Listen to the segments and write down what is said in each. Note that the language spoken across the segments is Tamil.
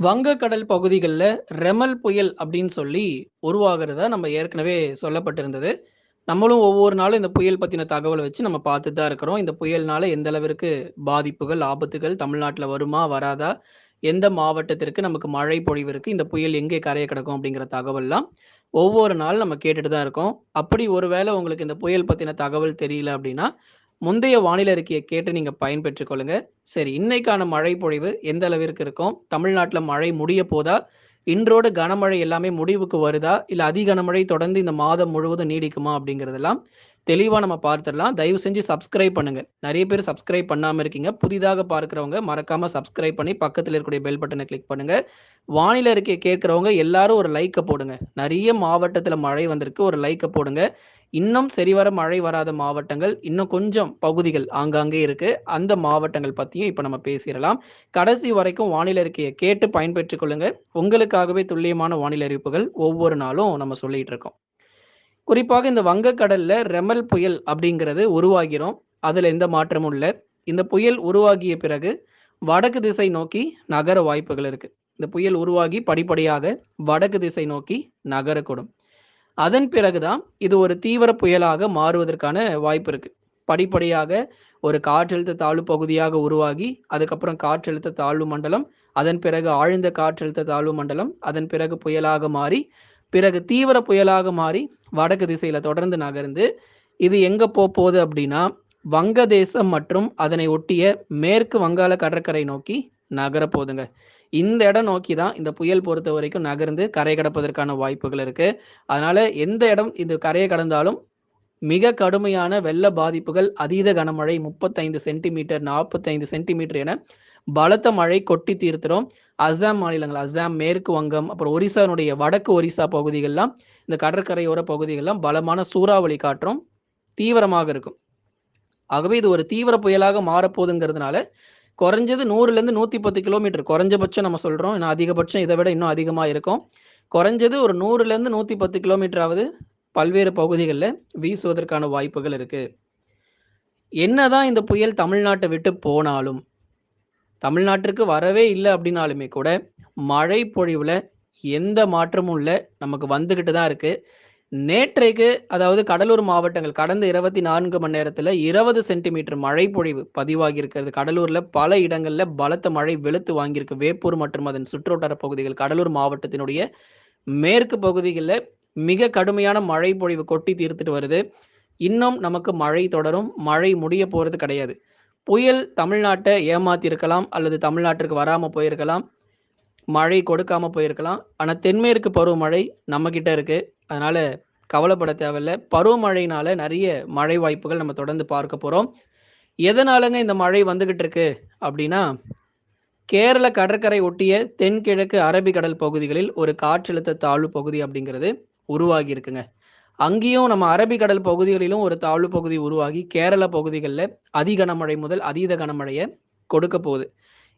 வங்கக்கடல் பகுதிகள்ல ரெமல் புயல் அப்படின்னு சொல்லி உருவாகிறதா நம்ம ஏற்கனவே சொல்லப்பட்டிருந்தது. நம்மளும் ஒவ்வொரு நாளும் இந்த புயல் பத்தின தகவல வச்சு நம்ம பார்த்துட்டு தான் இருக்கிறோம். இந்த புயல்னால எந்த அளவிற்கு பாதிப்புகள், ஆபத்துகள் தமிழ்நாட்டுல வருமா? வராதா? எந்த மாவட்டத்திற்கு நமக்கு மழை பொழிவு இருக்கு? இந்த புயல் எங்கே கரைய கடக்கும்? அப்படிங்கிற தகவல்லாம் ஒவ்வொரு நாள் நம்ம கேட்டுட்டு தான் இருக்கோம். அப்படி ஒரு வேளை உங்களுக்கு இந்த புயல் பத்தின தகவல் தெரியல அப்படின்னா, முந்தைய வானிலை அறிக்கைய கேட்டு நீங்க பயன்பெற்றுக் கொள்ளுங்க. சரி, இன்னைக்கான மழை பொழிவு எந்த அளவிற்கு இருக்கும்? தமிழ்நாட்டுல மழை முடிய போதா? இன்றோடு கனமழை எல்லாமே முடிவுக்கு வருதா? இல்ல அதி கனமழை தொடர்ந்து இந்த மாதம் முழுவதும் நீடிக்குமா? அப்படிங்கிறதெல்லாம் தெளிவா நம்ம பார்த்துடலாம். தயவு செஞ்சு சப்ஸ்கிரைப் பண்ணுங்க. நெறைய பேர் சப்ஸ்கிரைப் பண்ணாம இருக்கீங்க. புதிதாக பார்க்கிறவங்க மறக்காம சப்ஸ்கிரைப் பண்ணி பக்கத்துல இருக்கக்கூடிய பெல் பட்டன கிளிக் பண்ணுங்க. வானிலை அறிக்கைய கேட்கிறவங்க எல்லாரும் ஒரு லைக்க போடுங்க. நெறைய மாவட்டத்துல மழை வந்திருக்கு. ஒரு லைக்க போடுங்க. இன்னும் சரிவர மழை வராத மாவட்டங்கள், இன்னும் கொஞ்சம் பகுதிகள் ஆங்காங்கே இருக்கு. அந்த மாவட்டங்கள் பத்தியும் இப்ப நம்ம பேசிறலாம். கடைசி வரைக்கும் வானிலை அறிக்கைய கேட்டு பயன்பெற்றுக் கொள்ளுங்க. உங்களுக்காகவே துல்லியமான வானிலை அறிவிப்புகள் ஒவ்வொரு நாளும் நம்ம சொல்லிட்டு இருக்கோம். குறிப்பாக இந்த வங்கக்கடல்ல ரெமல் புயல் அப்படிங்கிறது உருவாகிரும். அதுல எந்த மாற்றமும் இல்ல. இந்த புயல் உருவாகிய பிறகு வடக்கு திசை நோக்கி நகர வாய்ப்புகள் இருக்கு. இந்த புயல் உருவாகி படிப்படியாக வடக்கு திசை நோக்கி நகரக்கூடும். அதன் பிறகு தான் இது ஒரு தீவிர புயலாக மாறுவதற்கான வாய்ப்பு இருக்கு. படிப்படியாக ஒரு காற்றழுத்த தாழ்வு பகுதியாக உருவாகி, அதுக்கப்புறம் காற்றழுத்த தாழ்வு மண்டலம், அதன் பிறகு ஆழ்ந்த காற்றழுத்த தாழ்வு மண்டலம், அதன் பிறகு புயலாக மாறி, பிறகு தீவிர புயலாக மாறி வடக்கு திசையில தொடர்ந்து நகர்ந்து, இது எங்க போப்போது அப்படின்னா, வங்கதேசம் மற்றும் அதனை ஒட்டிய மேற்கு வங்காள கடற்கரை நோக்கி நகரப்போதுங்க. இந்த இடம் நோக்கி தான் இந்த புயல் பொறுத்தவரைக்கும் நகர்ந்து கரை கடப்பதற்கான வாய்ப்புகள் இருக்கு. அதனால எந்த இடம் இது கரைய கடந்தாலும் மிக கடுமையான வெள்ள பாதிப்புகள், அதீத கனமழை 35 சென்டிமீட்டர், 45 சென்டிமீட்டர் என பலத்த மழை கொட்டி தீர்த்துரும். அசாம் மாநிலங்கள், அசாம், மேற்கு வங்கம், அப்புறம் ஒரிசானுடைய வடக்கு ஒரிசா பகுதிகள்லாம் இந்த கடற்கரையோர பகுதிகள்லாம் பலமான சூறாவளி காற்றும் தீவிரமாக இருக்கும். ஆகவே இது ஒரு தீவிர புயலாக மாறப்போகுதுங்கிறதுனால, குறைஞ்சது 100லேருந்து 110 கிலோமீட்டர் குறைஞ்சபட்சம் நம்ம சொல்றோம். இன்னும் அதிகபட்சம் இத விட இன்னும் அதிகமா இருக்கும். குறைஞ்சது ஒரு 100லேருந்து 110 கிலோமீட்டராவது பல்வேறு பகுதிகள்ல வீசுவதற்கான வாய்ப்புகள் இருக்கு. என்னதான் இந்த புயல் தமிழ்நாட்ட விட்டு போனாலும், தமிழ்நாட்டிற்கு வரவே இல்ல அப்படின்னாலுமே கூட, மழை பொழிவுல எந்த மாற்றமும் இல்ல. நமக்கு வந்துகிட்டு தான் இருக்கு. நேற்றைக்கு அதாவது கடலூர் மாவட்டங்கள் கடந்த 24 மணி நேரத்துல 20 சென்டிமீட்டர் மழை பொழிவு பதிவாகி இருக்கிறது. கடலூர்ல பல இடங்கள்ல பலத்த மழை வெளுத்து வாங்கியிருக்கு. வேப்பூர் மற்றும் அதன் சுற்றுவட்டார பகுதிகள், கடலூர் மாவட்டத்தினுடைய மேற்கு பகுதிகள்ல மிக கடுமையான மழை பொழிவு கொட்டி தீர்த்துட்டு வருது. இன்னும் நமக்கு மழை தொடரும். மழை முடிய போறது கிடையாது. புயல் தமிழ்நாட்ட ஏமாத்தியிருக்கலாம் அல்லது தமிழ்நாட்டிற்கு வராம போயிருக்கலாம். மழை கொடுக்காம போயிருக்கலாம். ஆனா தென்மேற்கு பருவமழை நம்மகிட்ட இருக்கு. அதனால கவலைப்பட தேவையில்ல. பருவமழையினால நெறைய மழை வாய்ப்புகள் நம்ம தொடர்ந்து பார்க்க போறோம். எதனாலங்க இந்த மழை வந்துகிட்டு இருக்கு அப்படின்னா, கேரள கடற்கரை ஒட்டிய தென்கிழக்கு அரபிக்கடல் பகுதிகளில் ஒரு காற்றழுத்த தாழ்வு பகுதி அப்படிங்கிறது உருவாகி இருக்குங்க. அங்கேயும் நம்ம அரபிக்கடல் பகுதிகளிலும் ஒரு தாழ்வு பகுதி உருவாகி கேரள பகுதிகள்ல அதி கனமழை முதல் அதீத கனமழைய கொடுக்க போகுது.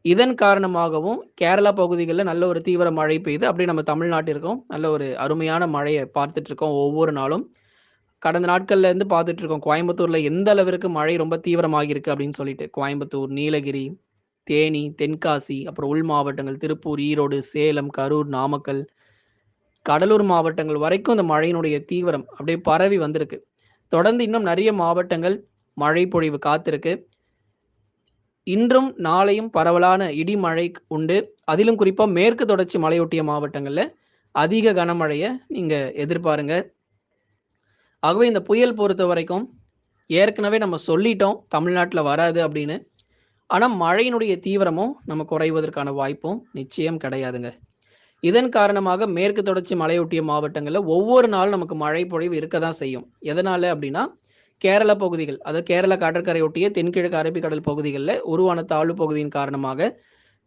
இதன் காரணமாகவும் கேரளா பகுதிகள்ல நல்ல ஒரு தீவிர மழை பெய்யுது. அப்படியே நம்ம தமிழ்நாட்டிற்கும் நல்ல ஒரு அருமையான மழைய பார்த்துட்டு இருக்கோம் ஒவ்வொரு நாளும். கடந்த நாட்கள்ல இருந்து பார்த்துட்டு இருக்கோம். கோயம்புத்தூர்ல எந்த அளவிற்கு மழை ரொம்ப தீவிரமாகி இருக்கு அப்படின்னு சொல்லிட்டு. கோயம்புத்தூர், நீலகிரி, தேனி, தென்காசி, அப்புறம் உள் மாவட்டங்கள் திருப்பூர், ஈரோடு, சேலம், கரூர், நாமக்கல், கடலூர் மாவட்டங்கள் வரைக்கும் இந்த மழையினுடைய தீவிரம் அப்படியே பரவி வந்திருக்கு. தொடர்ந்து இன்னும் நிறைய மாவட்டங்கள் மழை பொழிவு காத்திருக்கு. இன்றும் நாளையும் பரவலான இடி மழை உண்டு. அதிலும் குறிப்பா மேற்கு தொடர்ச்சி மலையொட்டிய மாவட்டங்கள்ல அதிக கனமழைய நீங்க எதிர்பாருங்க. ஆகவே இந்த புயல் பொறுத்தவரைக்கும் ஏற்கனவே நம்ம சொல்லிட்டோம் தமிழ்நாட்டுல வராது அப்படின்னு. ஆனா மழையினுடைய தீவிரமும் நம்ம குறைவதற்கான வாய்ப்பும் நிச்சயம் கிடையாதுங்க. இதன் காரணமாக மேற்கு தொடர்ச்சி மலையொட்டிய மாவட்டங்கள்ல ஒவ்வொரு நாளும் நமக்கு மழை பொழிவு இருக்க தான் செய்யும். எதனால அப்படின்னா, கேரள பகுதிகள், அதாவது கேரள கடற்கரையொட்டிய தென்கிழக்கு அரபிக்கடல் பகுதிகள்ல உருவான தாழ்வு பகுதியின் காரணமாக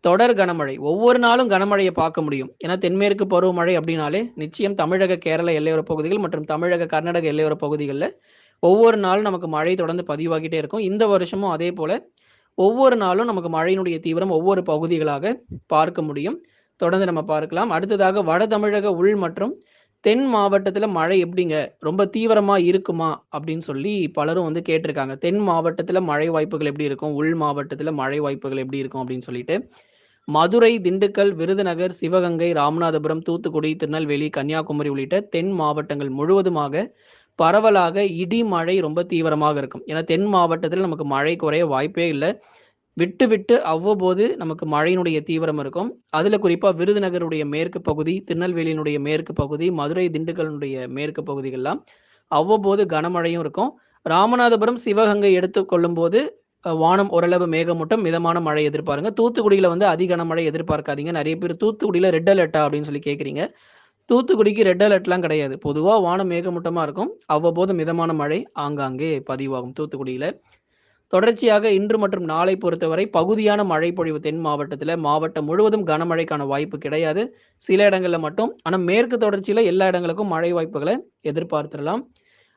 தொடர் கனமழை. ஒவ்வொரு நாளும் கனமழைய பார்க்க முடியும். ஏன்னா தென்மேற்கு பருவமழை அப்படின்னாலே நிச்சயம் தமிழக, கேரள எல்லையோர பகுதிகள் மற்றும் தமிழக, கர்நாடக எல்லையோர பகுதிகள்ல ஒவ்வொரு நாளும் நமக்கு மழை தொடர்ந்து பதிவாகிட்டே இருக்கும். இந்த வருஷமும் அதே போல ஒவ்வொரு நாளும் நமக்கு மழையினுடைய தீவிரம் ஒவ்வொரு பகுதிகளாக பார்க்க முடியும். தொடர்ந்து நம்ம பார்க்கலாம். அடுத்ததாக வட தமிழக உள் மற்றும் தென் மாவட்டத்துல மழை எப்படிங்க? ரொம்ப தீவிரமா இருக்குமா? அப்படின்னு சொல்லி பலரும் வந்து கேட்டிருக்காங்க. தென் மாவட்டத்துல மழை வாய்ப்புகள் எப்படி இருக்கும்? உள் மாவட்டத்துல மழை வாய்ப்புகள் எப்படி இருக்கும்? அப்படின்னு சொல்லிட்டு. மதுரை, திண்டுக்கல், விருதுநகர், சிவகங்கை, ராமநாதபுரம், தூத்துக்குடி, திருநெல்வேலி, கன்னியாகுமரி உள்ளிட்ட தென் மாவட்டங்கள் முழுவதுமாக பரவலாக இடி, மழை ரொம்ப தீவிரமாக இருக்கும். ஏன்னா தென் மாவட்டத்தில நமக்கு மழை குறைய வாய்ப்பே இல்ல. விட்டு விட்டு அவ்வப்போது நமக்கு மழையினுடைய தீவிரம் இருக்கும். அதில குறிப்பா விருதுநகருடைய மேற்கு பகுதி, திருநெல்வேலியினுடைய மேற்கு பகுதி, மதுரை, திண்டுக்கல்லுடைய மேற்கு பகுதிகள்லாம் அவ்வப்போது கனமழையும் இருக்கும். ராமநாதபுரம், சிவகங்கை எடுத்துக் கொள்ளும்போது வானம் ஓரளவு மேகமூட்டம், மிதமான மழை எதிர்பாருங்க. தூத்துக்குடியில வந்து அதி கனமழை எதிர்பார்க்காதீங்க. நெறைய பேர் தூத்துக்குடியில ரெட் அலர்ட்டா அப்படின்னு சொல்லி கேட்கிறீங்க. தூத்துக்குடிக்கு ரெட் அலர்ட்லாம் கிடையாது. பொதுவா வானம் மேகமூட்டமா இருக்கும். அவ்வப்போது மிதமான மழை ஆங்காங்கே பதிவாகும் தூத்துக்குடியில. தொடர்ச்சியாக இன்று மற்றும் நாளை பொறுத்தவரை பகுதியான மழை பொழிவு தென் மாவட்டத்தில, மாவட்டம் முழுவதும் கனமழைக்கான வாய்ப்பு கிடையாது. சில இடங்கள்ல மட்டும். ஆனா மேற்கு தொடர்ச்சியில எல்லா இடங்களுக்கும் மழை வாய்ப்புகள எதிர்பார்த்திடலாம்.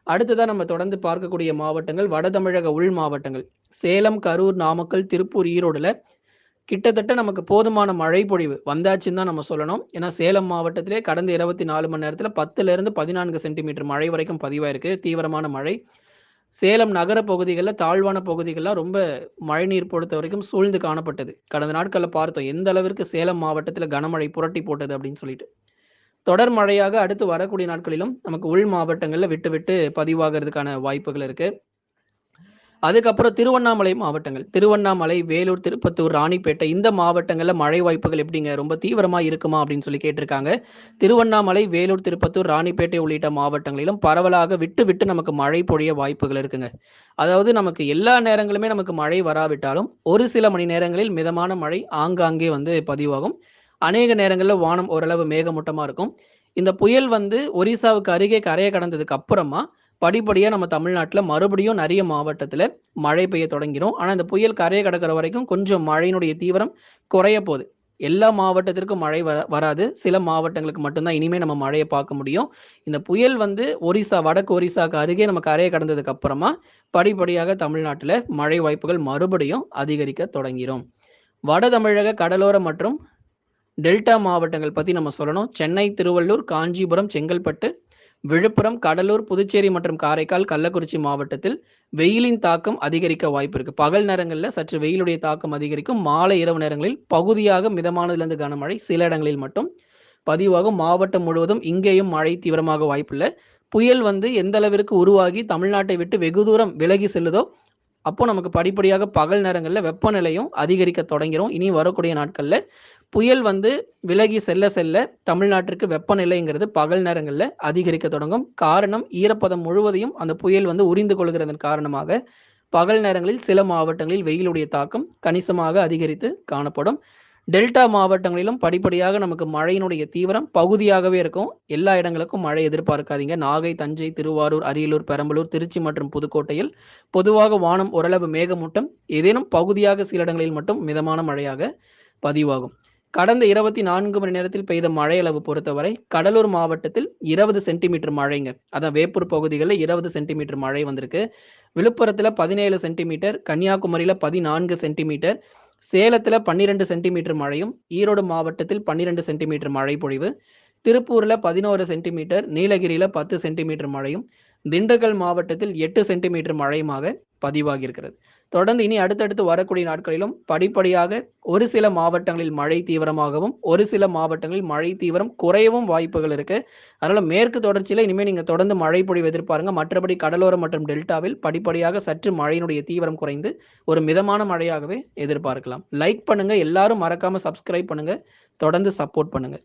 அடுத்ததா நம்ம தொடர்ந்து பார்க்கக்கூடிய மாவட்டங்கள் வட தமிழக உள் மாவட்டங்கள். சேலம், கரூர், நாமக்கல், திருப்பூர், ஈரோடுல கிட்டத்தட்ட நமக்கு போதுமான மழை பொழிவு வந்தாச்சுன்னு தான் நம்ம சொல்லணும். ஏன்னா சேலம் மாவட்டத்திலே கடந்த 24 மணி நேரத்தில 10லிருந்து 14 சென்டிமீட்டர் மழை வரைக்கும் பதிவாயிருக்கு. தீவிரமான மழை. சேலம் நகர பகுதிகள்ல, தாழ்வான பகுதிகள்லாம் ரொம்ப மழைநீர் பொறுத்தவரைக்கும் சூழ்ந்து காணப்பட்டது. கடந்த நாட்கள்ல பார்த்தோம். எந்த அளவிற்கு சேலம் மாவட்டத்தில கனமழை புரட்டி போட்டது அப்படின்னு சொல்லிட்டு. தொடர் மழையாக அடுத்து வரக்கூடிய நாட்களிலும் நமக்கு உள் மாவட்டங்கள்ல விட்டு விட்டு பதிவாகிறதுக்கான வாய்ப்புகள் இருக்கு. அதுக்கப்புறம் திருவண்ணாமலை மாவட்டங்கள். திருவண்ணாமலை, வேலூர், திருப்பத்தூர், ராணிப்பேட்டை இந்த மாவட்டங்கள்ல மழை வாய்ப்புகள் எப்படிங்க? ரொம்ப தீவிரமா இருக்குமா? அப்படின்னு சொல்லி கேட்டிருக்காங்க. திருவண்ணாமலை, வேலூர், திருப்பத்தூர், ராணிப்பேட்டை உள்ளிட்ட மாவட்டங்களிலும் பரவலாக விட்டு விட்டு நமக்கு மழை பொழிய வாய்ப்புகள் இருக்குங்க. அதாவது நமக்கு எல்லா நேரங்களுமே நமக்கு மழை வராவிட்டாலும், ஒரு சில மணி நேரங்களில் மிதமான மழை ஆங்காங்கே வந்து பதிவாகும். அநேக நேரங்கள்ல வானம் ஓரளவு மேகமூட்டமா இருக்கும். இந்த புயல் வந்து ஒரிசாவுக்கு அருகே கரைய கடந்ததுக்கு அப்புறமா படிப்படியா நம்ம தமிழ்நாட்டுல மறுபடியும் நெறைய மாவட்டத்துல மழை பெய்ய தொடங்கிரும். ஆனா, இந்த புயல் கரைய கடக்கிற வரைக்கும் கொஞ்சம் மழையினுடைய தீவிரம் குறைய போது. எல்லா மாவட்டத்திற்கும் மழை வராது. சில மாவட்டங்களுக்கு மட்டும் தான் இனிமே நம்ம மழைய பார்க்க முடியும். இந்த புயல் வந்து ஒரிசா, வடக்கு ஒரிசாக்கு அருகே நம்ம கரைய கடந்ததுக்கு அப்புறமா படிப்படியாக தமிழ்நாட்டுல மழை வாய்ப்புகள் மறுபடியும் அதிகரிக்க தொடங்கிரும். வட தமிழக கடலோர மற்றும் டெல்டா மாவட்டங்கள் பத்தி நம்ம சொல்லணும். சென்னை, திருவள்ளூர், காஞ்சிபுரம், செங்கல்பட்டு, விழுப்புரம், கடலூர், புதுச்சேரி மற்றும் காரைக்கால், கள்ளக்குறிச்சி மாவட்டத்தில் வெயிலின் தாக்கம் அதிகரிக்க வாய்ப்பு இருக்கு. பகல் நேரங்கள்ல சற்று வெயிலுடைய தாக்கம் அதிகரிக்கும். மாலை, இரவு நேரங்களில் பகுதியாக மிதமானதிலிருந்து கனமழை சில இடங்களில் மட்டும் பதிவாகும். மாவட்டம் முழுவதும் இங்கேயும் மழை தீவிரமாக வாய்ப்பில்ல. புயல் வந்து எந்த அளவிற்கு உருவாகி தமிழ்நாட்டை விட்டு வெகு தூரம் விலகி செல்லுதோ, அப்போ நமக்கு படிப்படியாக பகல் நேரங்கள்ல வெப்பநிலையும் அதிகரிக்க தொடங்கிரும். இனி வரக்கூடிய நாட்கள்ல புயல் வந்து விலகி செல்ல செல்ல தமிழ்நாட்டிற்கு வெப்பநிலைங்கிறது பகல் நேரங்கள்ல அதிகரிக்க தொடங்கும். காரணம் ஈரப்பதம் முழுவதையும் அந்த புயல் வந்து உறிந்து கொள்கிறதன் காரணமாக பகல் நேரங்களில் சில மாவட்டங்களில் வெயிலுடைய தாக்கம் கணிசமாக அதிகரித்து காணப்படும். டெல்டா மாவட்டங்களிலும் படிப்படியாக நமக்கு மழையினுடைய தீவிரம் பகுதியாகவே இருக்கும். எல்லா இடங்களுக்கும் மழை எதிர்பார்க்காதீங்க. நாகை, தஞ்சை, திருவாரூர், அரியலூர், பெரம்பலூர், திருச்சி மற்றும் புதுக்கோட்டையில் பொதுவாக வானம் ஓரளவு மேகமூட்டம், ஏதேனும் பகுதியாக சில இடங்களில் மட்டும் மிதமான மழையாக பதிவாகும். கடந்த 24 மணி நேரத்தில் பெய்த மழை அளவு பொறுத்தவரை கடலூர் மாவட்டத்தில் 20 சென்டிமீட்டர் மழைங்க. அதான் வேப்பூர் பகுதிகளில் 20 சென்டிமீட்டர் மழை வந்திருக்கு. விழுப்புரத்துல 17 சென்டிமீட்டர், கன்னியாகுமரியில 14 சென்டிமீட்டர், சேலத்துல 12 சென்டிமீட்டர் மழையும், ஈரோடு மாவட்டத்தில் 12 சென்டிமீட்டர் மழை பொழிவு, திருப்பூர்ல 11 சென்டிமீட்டர், நீலகிரியில 10 சென்டிமீட்டர் மழையும், திண்டுக்கல் மாவட்டத்தில் 8 சென்டிமீட்டர் மழையுமாக பதிவாகியிருக்கிறது. தொடர்ந்து இனி அடுத்தடுத்து வரக்கூடிய நாட்களிலும் படிப்படியாக ஒரு சில மாவட்டங்களில் மழை தீவிரமாகவும், ஒரு சில மாவட்டங்களில் மழை தீவிரம் குறையவும் வாய்ப்புகள் இருக்கு. அதனால மேற்கு தொடர்ச்சியில இனிமே நீங்க தொடர்ந்து மழை பொழிவு எதிர்பாருங்க. மற்றபடி கடலோரம் மற்றும் டெல்டாவில் படிப்படியாக சற்று மழையினுடைய தீவிரம் குறைந்து ஒரு மிதமான மழையாகவே எதிர்பார்க்கலாம். லைக் பண்ணுங்க. எல்லாரும் மறக்காம சப்ஸ்கிரைப் பண்ணுங்க. தொடர்ந்து சப்போர்ட் பண்ணுங்க.